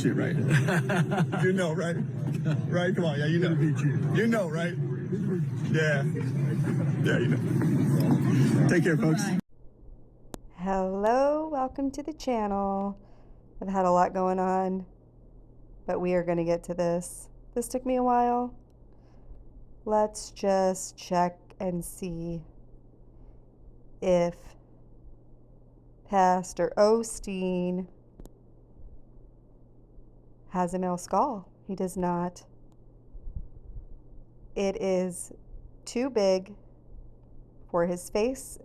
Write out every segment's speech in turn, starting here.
shit, right? You know, right? Right? Come on, yeah, you know. You know, right? Yeah. Yeah, you know. Take care, folks. Hello, welcome to the channel. I've had a lot going on, but we are going to get to this. This took me a while. Let's just check and see if Pastor Osteen has a male skull. He does not. It is too big for his face.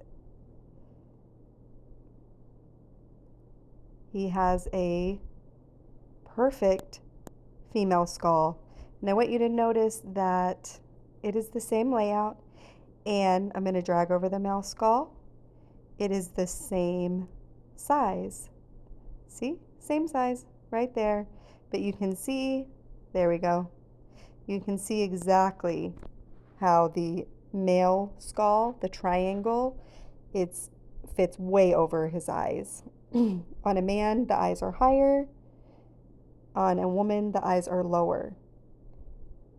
He has a perfect female skull. And I want you to notice that it is the same layout, and I'm going to drag over the male skull. It is the same size. See? Same size right there. But you can see, there we go. You can see exactly how the male skull, the triangle, it fits way over his eyes. On a man, the eyes are higher. On a woman, the eyes are lower.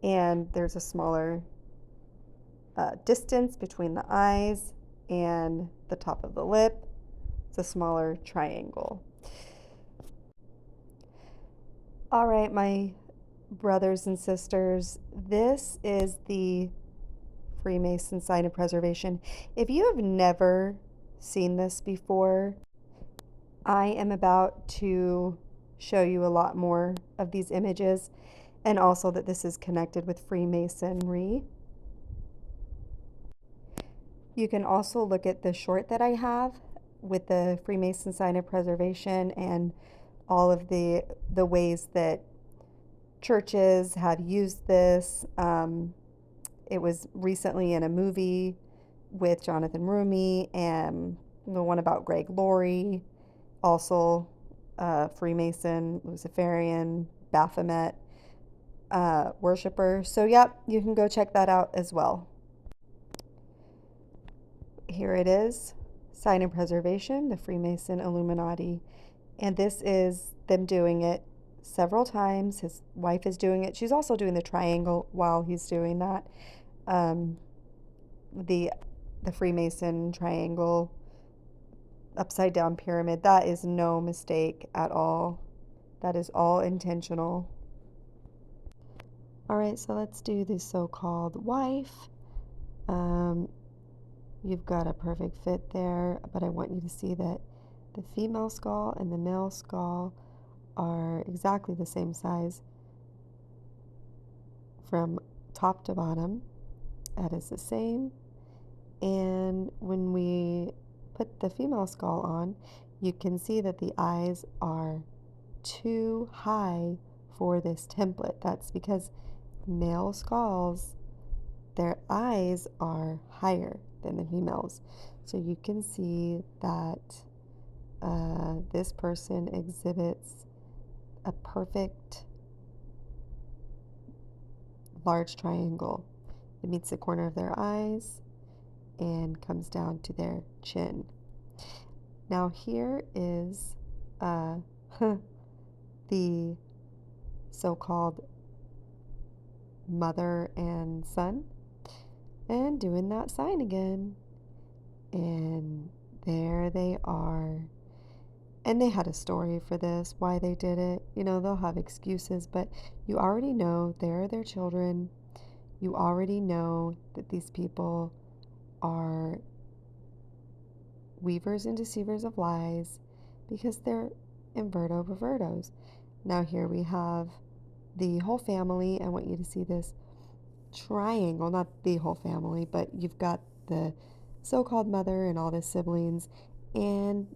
And there's a smaller distance between the eyes and the top of the lip. It's a smaller triangle. All right, my brothers and sisters, this is the Freemason sign of preservation. If you have never seen this before, I am about to show you a lot more of these images, and also that this is connected with Freemasonry. You can also look at the short that I have with the Freemason sign of preservation and all of the ways that churches have used this. It was recently in a movie with Jonathan Rumi and the one about Greg Laurie, also Freemason, Luciferian, Baphomet worshiper. So yep, you can go check that out as well. Here it is, sign of preservation, the Freemason Illuminati. And this is them doing it several times. His wife is doing it. She's also doing the triangle while he's doing that. The Freemason triangle, upside down pyramid, that is no mistake at all. That is all intentional. All right, so let's do the so-called wife. You've got a perfect fit there, but I want you to see that the female skull and the male skull are exactly the same size from top to bottom. That is the same. And when we put the female skull on, you can see that the eyes are too high for this template. That's because male skulls, their eyes are higher than the females. So you can see that this person exhibits a perfect large triangle. It meets the corner of their eyes and comes down to their chin. Now here is the so-called mother and son, and doing that sign again. And there they are. And they had a story for this, why they did it. You know, they'll have excuses, but you already know they're their children. You already know that these people are weavers and deceivers of lies because they're inverto pervertos. Now here we have the whole family. I want you to see this triangle, not the whole family, but you've got the so-called mother and all the siblings, and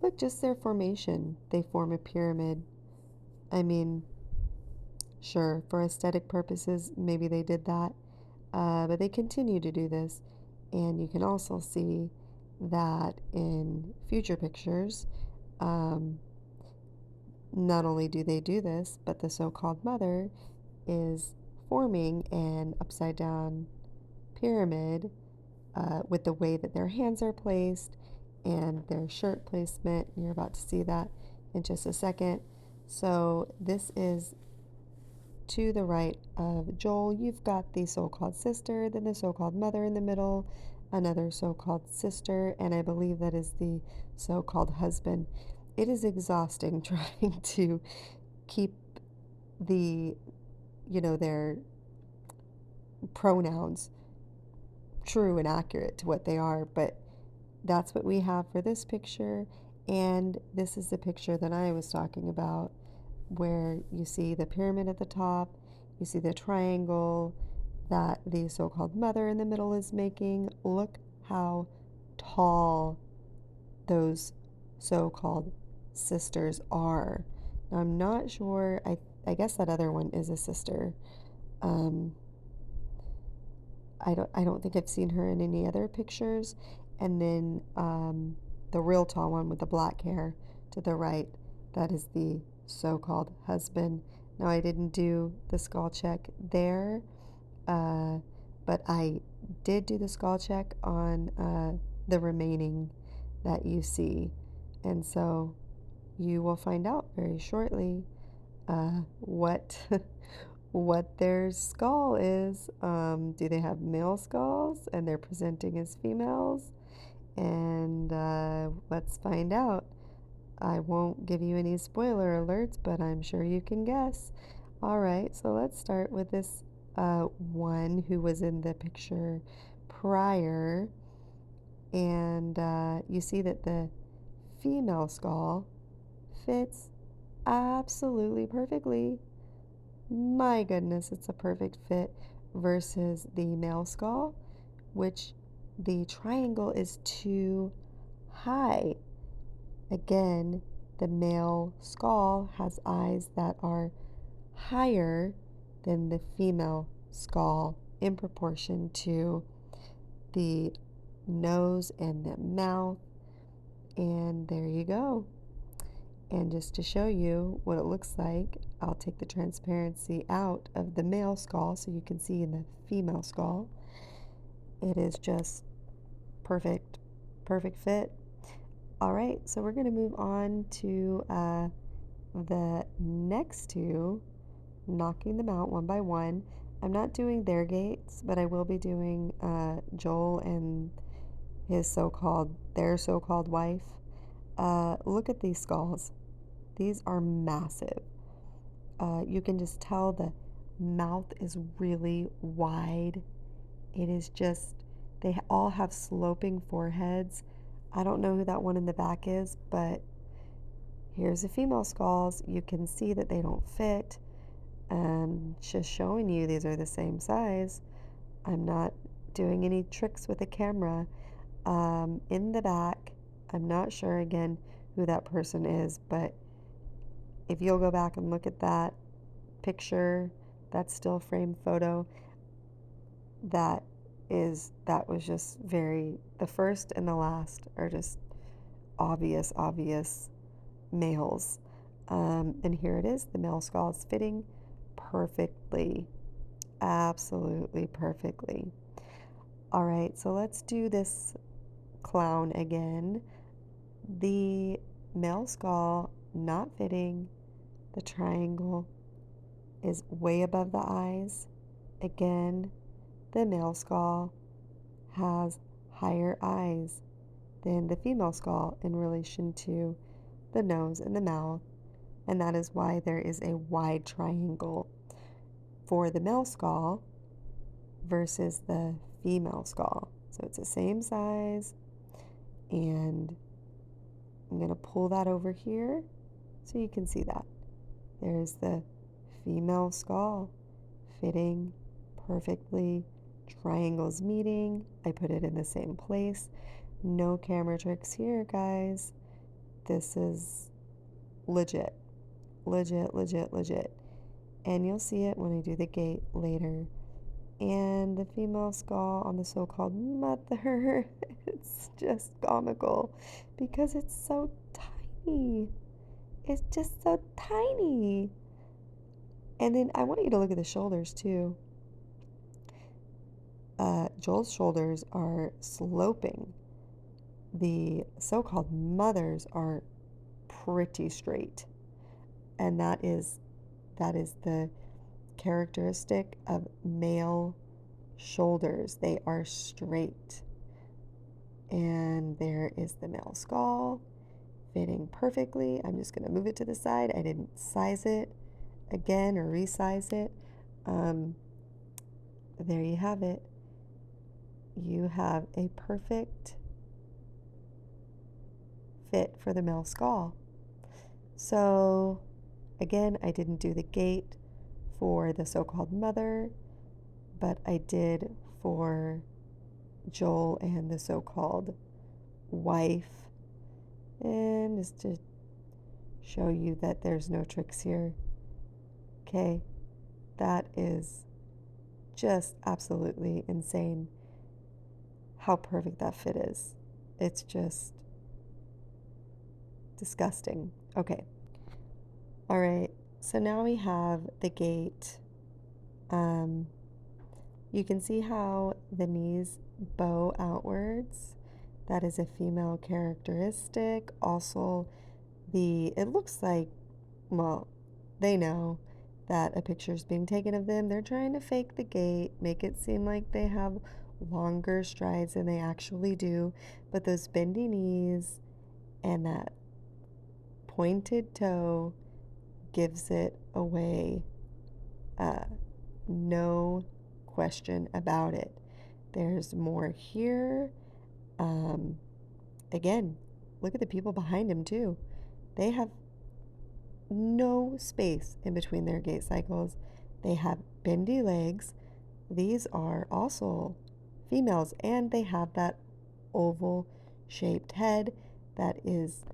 look, just their formation. They form a pyramid. I mean, sure, for aesthetic purposes, maybe they did that, but they continue to do this. And you can also see that in future pictures, not only do they do this, but the so-called mother is forming an upside down pyramid with the way that their hands are placed and their shirt placement. You're about to see that in just a second. So this is to the right of Joel. You've got the so-called sister, then the so-called mother in the middle, another so-called sister, and I believe that is the so-called husband. It is exhausting trying to keep the, their pronouns true and accurate to what they are, but that's what we have for this picture. And this is the picture that I was talking about, where you see the pyramid at the top, you see the triangle that the so-called mother in the middle is making. Look how tall those so-called sisters are. Now, I'm not sure, I guess that other one is a sister. I don't think I've seen her in any other pictures. And then the real tall one with the black hair to the right, that is the so-called husband. Now, I didn't do the skull check there, but I did do the skull check on the remaining that you see. And so you will find out very shortly what what their skull is. Do they have male skulls and they're presenting as females? And let's find out. I won't give you any spoiler alerts, but I'm sure you can guess. All right, so let's start with this one who was in the picture prior. And you see that the female skull fits absolutely perfectly. My goodness, it's a perfect fit versus the male skull, which the triangle is too high. Again, the male skull has eyes that are higher than the female skull in proportion to the nose and the mouth. And there you go. And just to show you what it looks like, I'll take the transparency out of the male skull so you can see in the female skull. It is just perfect, perfect fit. All right, so we're going to move on to the next two, knocking them out one by one. I'm not doing their gates, but I will be doing Joel and their so-called wife. Look at these skulls. These are massive. You can just tell the mouth is really wide. It is just, they all have sloping foreheads. I don't know who that one in the back is, but here's the female skulls. You can see that they don't fit. Just showing you these are the same size. I'm not doing any tricks with the camera. In the back, I'm not sure again who that person is, but if you'll go back and look at that picture, that still frame photo, that was just the first and the last are just obvious males. And here it is, the male skull is fitting perfectly, absolutely perfectly. All right, so let's do this clown again. The male skull not fitting. The triangle is way above the eyes. Again, the male skull has higher eyes than the female skull in relation to the nose and the mouth, and that is why there is a wide triangle for the male skull versus the female skull. So it's the same size, and I'm going to pull that over here so you can see that. There's the female skull fitting perfectly, triangles meeting. I put it in the same place. No camera tricks here, guys. This is legit. And you'll see it when I do the gate later. And the female skull on the so-called mother, it's just comical because it's so tiny. It's just so tiny. And then I want you to look at the shoulders too. Joel's shoulders are sloping. The so-called mothers are pretty straight. And that is the characteristic of male shoulders. They are straight. And there is the male skull fitting perfectly. I'm just going to move it to the side. I didn't size it again or resize it. There you have it. You have a perfect fit for the male skull. So again, I didn't do the gate for the so-called mother, but I did for Joel and the so-called wife. And just to show you that there's no tricks here. Okay, that is just absolutely insane how perfect that fit is. It's just disgusting. Okay. All right. So now we have the gate. You can see how the knees bow outwards. That is a female characteristic. Also, it looks like, well, they know that a picture is being taken of them. They're trying to fake the gait, make it seem like they have longer strides than they actually do. But those bendy knees and that pointed toe gives it away. No question about it. There's more here. Again, look at the people behind him too. They have no space in between their gait cycles. They have bendy legs. These are also females, and they have that oval shaped head that is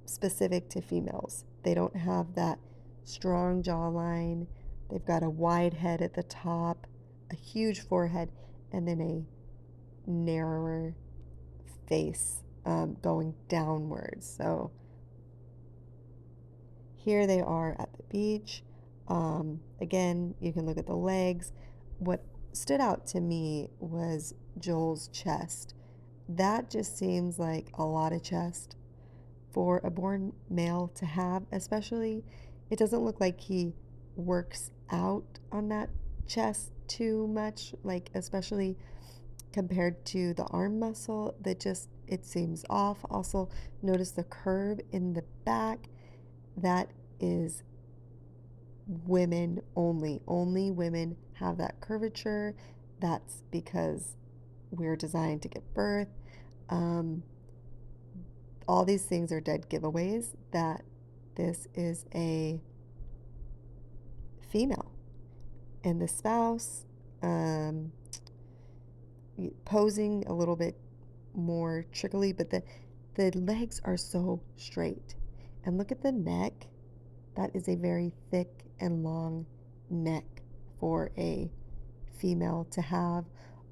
specific to females. They don't have that strong jawline. They've got a wide head at the top, a huge forehead, and then a narrower face going downwards. So here they are at the beach. Again, you can look at the legs. What stood out to me was Joel's chest. That just seems like a lot of chest for a born male to have, especially it doesn't look like he works out on that chest too much, like especially compared to the arm muscle, it seems off. Also, notice the curve in the back. That is women only. Only women have that curvature. That's because we're designed to give birth. All these things are dead giveaways that this is a female. And the spouse, posing a little bit more trickily, but the legs are so straight. And look at the neck. That is a very thick and long neck for a female to have.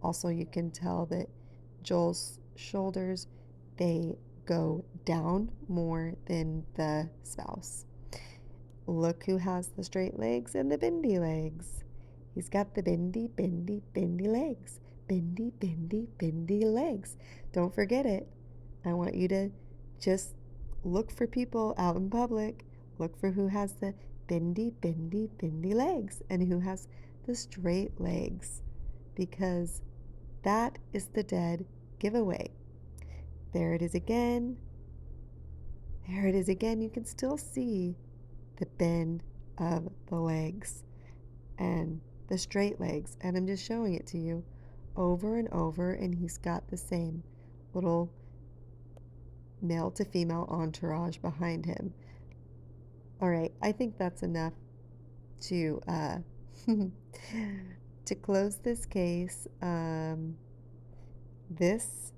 Also, you can tell that Joel's shoulders, they go down more than the spouse. Look who has the straight legs and the bendy legs. He's got the bendy, bendy, bendy legs. Bendy, bendy, bendy legs. Don't forget it. I want you to just look for people out in public. Look for who has the bendy, bendy, bendy legs and who has the straight legs, because that is the dead giveaway. There it is again. There it is again. You can still see the bend of the legs and the straight legs, and I'm just showing it to you over and over, and he's got the same little male to female entourage behind him. All right, I think that's enough to to close this case. This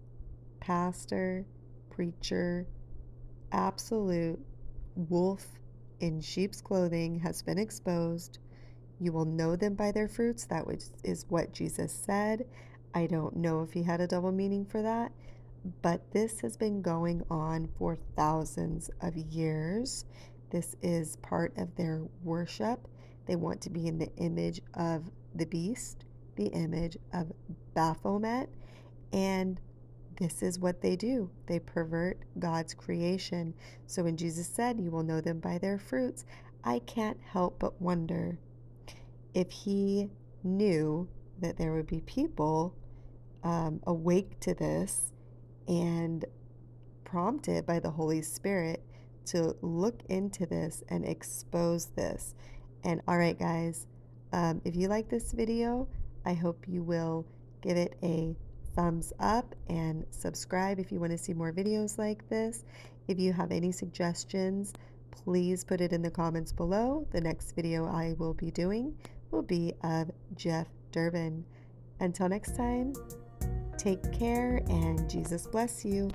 pastor, preacher, absolute wolf in sheep's clothing has been exposed. You will know them by their fruits. That is what Jesus said. I don't know if he had a double meaning for that, but this has been going on for thousands of years. This is part of their worship. They want to be in the image of the beast, the image of Baphomet, and this is what they do. They pervert God's creation. So when Jesus said, "You will know them by their fruits," I can't help but wonder if he knew that there would be people awake to this and prompted by the Holy Spirit to look into this and expose this. And all right, guys, if you like this video, I hope you will give it a thumbs up and subscribe if you want to see more videos like this. If you have any suggestions, please put it in the comments below. The next video I will be doing will be of Jeff Durbin. Until next time, take care and Jesus bless you.